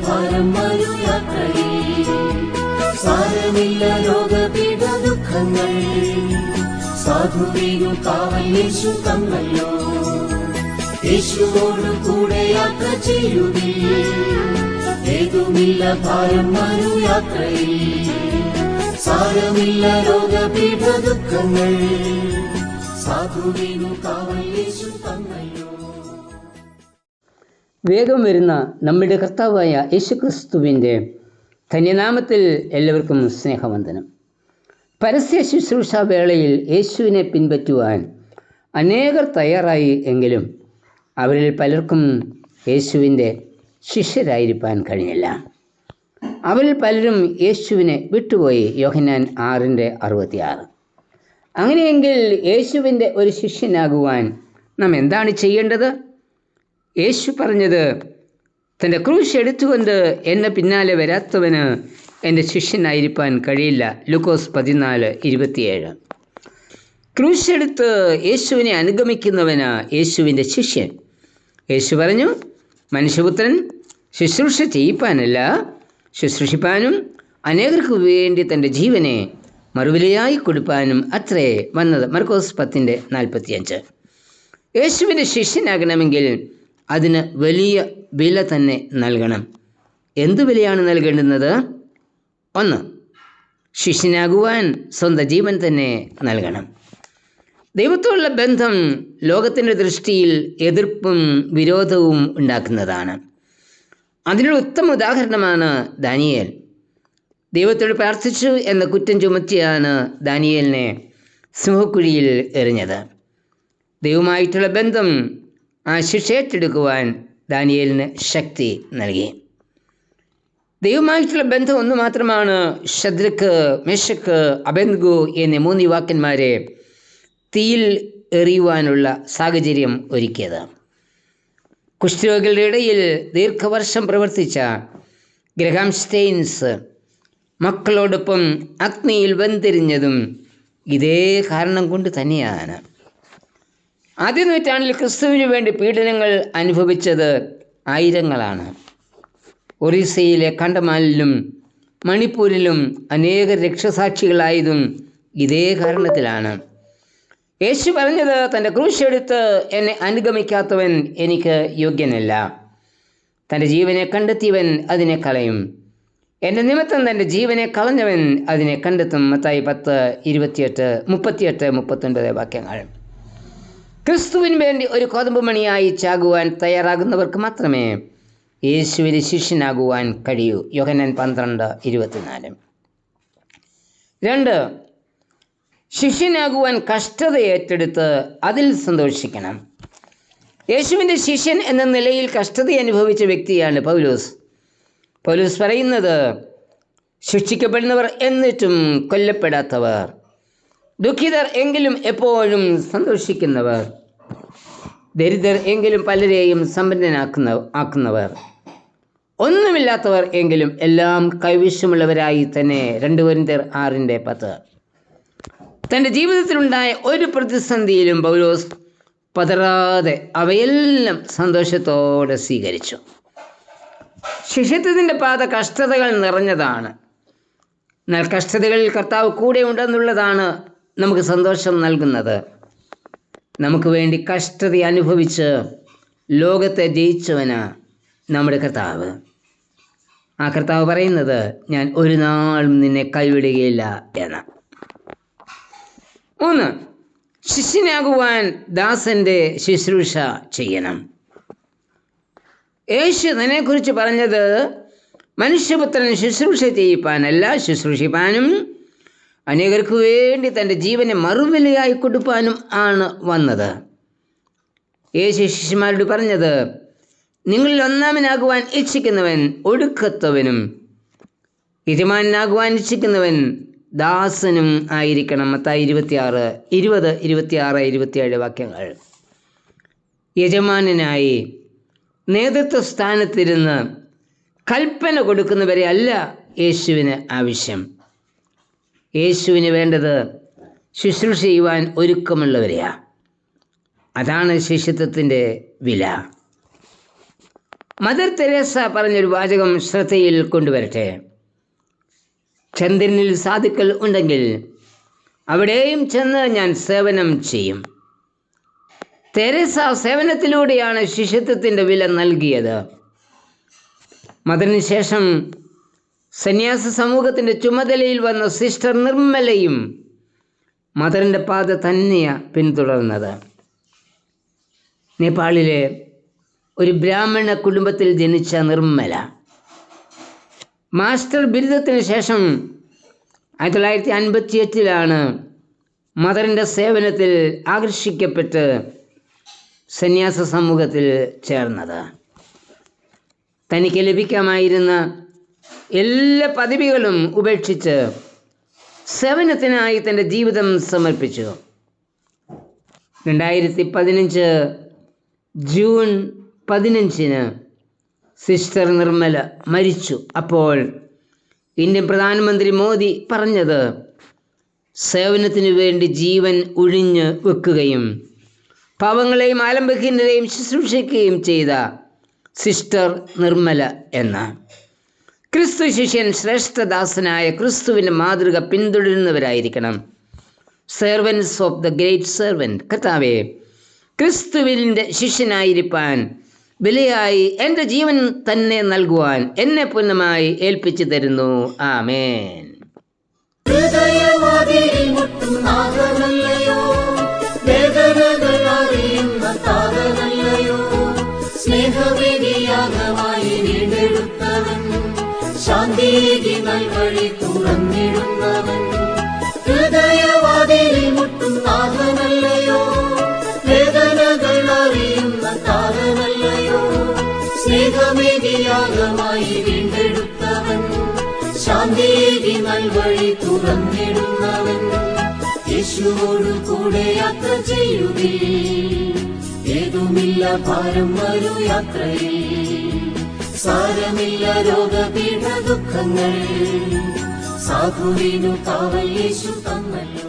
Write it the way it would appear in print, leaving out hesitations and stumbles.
ഭാരം മരുയാത്രയിൽ, സാരമില്ല രോഗപീഠ ദുഃഖങ്ങൾ, സാധുവിനു കാവൽ യേശു തന്നല്ലോ. യേശുവോടു കൂടെ യാത്ര ചെയ്യുവിൻ, ഏതുമില്ല ഭാരം മരുയാത്രയിൽ, സാരമില്ല രോഗപീഠ ദുഃഖങ്ങൾ, സാധുവിനു കാവൽ യേശു തന്നല്ലോ. വേഗം വരുന്ന നമ്മുടെ കർത്താവായ യേശുക്രിസ്തുവിൻ്റെ ധന്യനാമത്തിൽ എല്ലാവർക്കും സ്നേഹവന്ദനം. പരസ്യ ശുശ്രൂഷാ വേളയിൽ യേശുവിനെ പിൻപറ്റുവാൻ അനേകർ തയ്യാറായി എങ്കിലും അവരിൽ പലർക്കും യേശുവിൻ്റെ ശിഷ്യരായിരിക്കാൻ കഴിഞ്ഞില്ല. അവരിൽ പലരും യേശുവിനെ വിട്ടുപോയി. യോഹന്നാൻ 6:66. അങ്ങനെയെങ്കിൽ യേശുവിൻ്റെ ഒരു ശിഷ്യനാകുവാൻ നാം എന്താണ് ചെയ്യേണ്ടത്? യേശു പറഞ്ഞത്, തൻ്റെ ക്രൂശ് എടുത്തുകൊണ്ട് എന്നെ പിന്നാലെ വരാത്തവന് എൻ്റെ ശിഷ്യനായിരിക്കാൻ കഴിയില്ല. ലൂക്കോസ് 14:27. ക്രൂശ് എടുത്ത് യേശുവിനെ അനുഗമിക്കുന്നവന് യേശുവിൻ്റെ ശിഷ്യൻ. യേശു പറഞ്ഞു, മനുഷ്യപുത്രൻ ശുശ്രൂഷ ചെയ്യിപ്പാനല്ല, ശുശ്രൂഷിപ്പാനും അനേകർക്ക് വേണ്ടി തൻ്റെ ജീവനെ മറുവിലയായി കൊടുപ്പാനും അത്രേ വന്നത്. മർക്കോസ് 10:45. യേശുവിൻ്റെ ശിഷ്യനാകണമെങ്കിൽ അതിന് വലിയ വില തന്നെ നൽകണം. എന്തു വിലയാണ് നൽകേണ്ടുന്നത്? 1. ശിഷ്യനാകുവാൻ സ്വന്തം ജീവൻ തന്നെ നൽകണം. ദൈവത്തോടുള്ള ബന്ധം ലോകത്തിൻ്റെ ദൃഷ്ടിയിൽ എതിർപ്പും വിരോധവും ഉണ്ടാക്കുന്നതാണ്. അതിനുള്ള ഉത്തമ ഉദാഹരണമാണ് ദാനിയേൽ. ദൈവത്തോട് പ്രാർത്ഥിച്ചു എന്ന കുറ്റം ചുമത്തിയാണ് ദാനിയേലിനെ സിംഹക്കുഴിയിൽ എറിഞ്ഞത്. ദൈവമായിട്ടുള്ള ബന്ധം ആ ശിക്ഷ ഏറ്റെടുക്കുവാൻ ദാനിയേലിന് ശക്തി നൽകി. ദൈവമായിട്ടുള്ള ബന്ധം ഒന്ന് മാത്രമാണ് ശദ്രക്ക്, മേശക്ക്, അബേദ്നെഗോ എന്നീ 3 യുവാക്കന്മാരെ തീയിൽ എറിയുവാനുള്ള സാഹചര്യം ഒരുക്കിയത്. കുഷ്ഠരോഗികളുടെ ഇടയിൽ ദീർഘവർഷം പ്രവർത്തിച്ച ഗ്രഹാം സ്റ്റെയിൻസ് മക്കളോടൊപ്പം അഗ്നിയിൽ വെന്തിരിഞ്ഞതും ഇതേ കാരണം കൊണ്ട് തന്നെയാണ്. ആദ്യ നൂറ്റാണ്ടിൽ ക്രിസ്തുവിന് വേണ്ടി പീഡനങ്ങൾ അനുഭവിച്ചത് ആയിരങ്ങളാണ്. ഒറീസയിലെ കണ്ടമാലിലും മണിപ്പൂരിലും അനേക രക്ഷസാക്ഷികളായതും ഇതേ കാരണത്തിലാണ്. യേശു പറഞ്ഞത്, തൻ്റെ ക്രൂശെടുത്ത് എന്നെ അനുഗമിക്കാത്തവൻ എനിക്ക് യോഗ്യനല്ല. തൻ്റെ ജീവനെ കണ്ടെത്തിയവൻ അതിനെ കളയും. എൻ്റെ നിമിത്തം തൻ്റെ ജീവനെ കളഞ്ഞവൻ അതിനെ കണ്ടെത്തും. മത്തായി 10:38-39 വാക്യങ്ങൾ. ക്രിസ്തുവിന് വേണ്ടി ഒരു കോതമ്പ് മണിയായി ചാകുവാൻ തയ്യാറാകുന്നവർക്ക് മാത്രമേ യേശുവിന് ശിഷ്യനാകുവാൻ കഴിയൂ. യോഹന്നാൻ 12:24. 2. ശിഷ്യനാകുവാൻ കഷ്ടത ഏറ്റെടുത്ത് അതിൽ സന്തോഷിക്കണം. യേശുവിൻ്റെ ശിഷ്യൻ എന്ന നിലയിൽ കഷ്ടത അനുഭവിച്ച വ്യക്തിയാണ് പൗലോസ്. പൗലോസ് പറയുന്നത്, ശിക്ഷിക്കപ്പെടുന്നവർ എന്നിട്ടും കൊല്ലപ്പെടാത്തവർ, ദുഃഖിതർ എങ്കിലും എപ്പോഴും സന്തോഷിക്കുന്നവർ, ദരിദ്രർ എങ്കിലും പലരെയും സമ്പന്നനാക്കുന്നവർ, ഒന്നുമില്ലാത്തവർ എങ്കിലും എല്ലാം കൈവശമുള്ളവരായി തന്നെ. 2 കൊരിന്ത്യർ 6:10. തൻ്റെ ജീവിതത്തിലുണ്ടായ ഒരു പ്രതിസന്ധിയിലും പൗലോസ് പതറാതെ അവയെല്ലാം സന്തോഷത്തോടെ സ്വീകരിച്ചു. ശിഷ്യത്വത്തിൻ്റെ പാത കഷ്ടതകൾ നിറഞ്ഞതാണ്. എന്നാൽ കഷ്ടതകളിൽ കർത്താവ് കൂടെ ഉണ്ടെന്നുള്ളതാണ് നമുക്ക് സന്തോഷം നൽകുന്നത്. നമുക്ക് വേണ്ടി കഷ്ടത അനുഭവിച്ച് ലോകത്തെ ജയിച്ചവനാ നമ്മുടെ കർത്താവ്. ആ കർത്താവ് പറയുന്നത്, ഞാൻ ഒരു നാളും നിന്നെ കൈവിടുകയില്ല എന്ന്. 3. ശിഷ്യനാകുവാൻ ദാസൻ്റെ ശുശ്രൂഷ ചെയ്യണം. യേശു തന്നെക്കുറിച്ച് പറഞ്ഞത്, മനുഷ്യപുത്രൻ ശുശ്രൂഷ ചെയ്യിപ്പാനല്ല, ശുശ്രൂഷിപ്പാനും അനേകർക്ക് വേണ്ടി തൻ്റെ ജീവനെ മറുവിലയായി കൊടുപ്പാനും ആണ് വന്നത്. യേശു ശിഷ്യന്മാരോട് പറഞ്ഞത്, നിങ്ങളിൽ ഒന്നാമനാകുവാൻ ഇച്ഛിക്കുന്നവൻ ഒടുക്കത്തവനും യജമാനാകുവാൻ ഇച്ഛിക്കുന്നവൻ ദാസനും ആയിരിക്കണം. മത്തായി 26:20-26-27 വാക്യങ്ങൾ. യജമാനനായി നേതൃത്വ സ്ഥാനത്തിരുന്ന് കൽപ്പന കൊടുക്കുന്നവരെ അല്ല യേശുവിന് ആവശ്യം. യേശുവിന് വേണ്ടത് ശുശ്രൂഷ ചെയ്യുവാൻ ഒരുക്കമുള്ളവരെയാണ്. അതാണ് ശിഷ്യത്വത്തിൻ്റെ വില. മദർ തെരേസ പറഞ്ഞൊരു വാചകം ശ്രദ്ധയിൽ കൊണ്ടുവരട്ടെ. ചന്ദ്രനിൽ സാധുക്കൾ ഉണ്ടെങ്കിൽ അവിടെയും ചെന്ന് ഞാൻ സേവനം ചെയ്യും. തെരേസ സേവനത്തിലൂടെയാണ് ശിഷ്യത്വത്തിൻ്റെ വില നൽകിയത്. മദറിന് ശേഷം സന്യാസ സമൂഹത്തിൻ്റെ ചുമതലയിൽ വന്ന സിസ്റ്റർ നിർമ്മലയും മദറിൻ്റെ പാത തന്നെയാണ് പിന്തുടർന്നത്. നേപ്പാളിലെ ഒരു ബ്രാഹ്മണ കുടുംബത്തിൽ ജനിച്ച നിർമ്മല മാസ്റ്റർ ബിരുദത്തിന് ശേഷം 1958 മദറിൻ്റെ സേവനത്തിൽ ആകർഷിക്കപ്പെട്ട് സന്യാസ സമൂഹത്തിൽ ചേർന്നത്. തനിക്ക് ലഭിക്കാമായിരുന്ന എല്ലാ പദവികളും ഉപേക്ഷിച്ച് സേവനത്തിനായി തൻ്റെ ജീവിതം സമർപ്പിച്ചു. 2015 ജൂൺ 15 സിസ്റ്റർ നിർമ്മല മരിച്ചു. അപ്പോൾ ഇന്ത്യൻ പ്രധാനമന്ത്രി മോദി പറഞ്ഞത് സേവനത്തിനു വേണ്ടി ജീവൻ ഒഴിഞ്ഞു വെക്കുകയും പാവങ്ങളെയും ആലംബഹീനരെയും ശുശ്രൂഷിക്കുകയും ചെയ്ത സിസ്റ്റർ നിർമ്മല എന്ന ക്രിസ്തു ശിഷ്യൻ ശ്രേഷ്ഠദാസനായ ക്രിസ്തുവിൻ്റെ മാതൃക പിന്തുടരുന്നവരായിരിക്കണം. Servants of the great servant. കർത്താവേ, ക്രിസ്തുവിൻ്റെ ശിഷ്യനായിരിക്കാൻ വിലയായി എൻ്റെ ജീവൻ തന്നെ നൽകുവാൻ എന്നെ പൂർണ്ണമായി ഏൽപ്പിച്ചു തരുന്നു. ആമേൻ. ഹൃദയവാതിലിൽ മുട്ടും നാഥനല്ലയോ, വേദനകൾ അറിയുന്ന താതനല്ലയോ, സ്നേഹവേദിയാഗമായി വീണ്ടെടുത്തവൻ, ശാന്തിയേകി നൽവഴി തുറന്നിടുന്നവൻ. ഹൃദയവാതിലിൽ മുട്ടും നാഥനല്ലയോ, വേദനകൾ അറിയുന്ന താതനല്ലയോ, സ്നേഹവേദിയാഗമായി വീണ്ടെടുത്തവൻ, ശാന്തിയേകി നൽവഴി തുറന്നിടുന്നവൻ. യേശുവോടു കൂടെ യാത്ര ചെയ്യുവിൻ, ഏതുമില്ല ഭാരം വരൂ യാത്രയിൽ, സാരമില്ല രോഗപീഠ ദുഃഖങ്ങൾ, സാധുവിനു കാവൽ യേശു തന്നല്ലോ.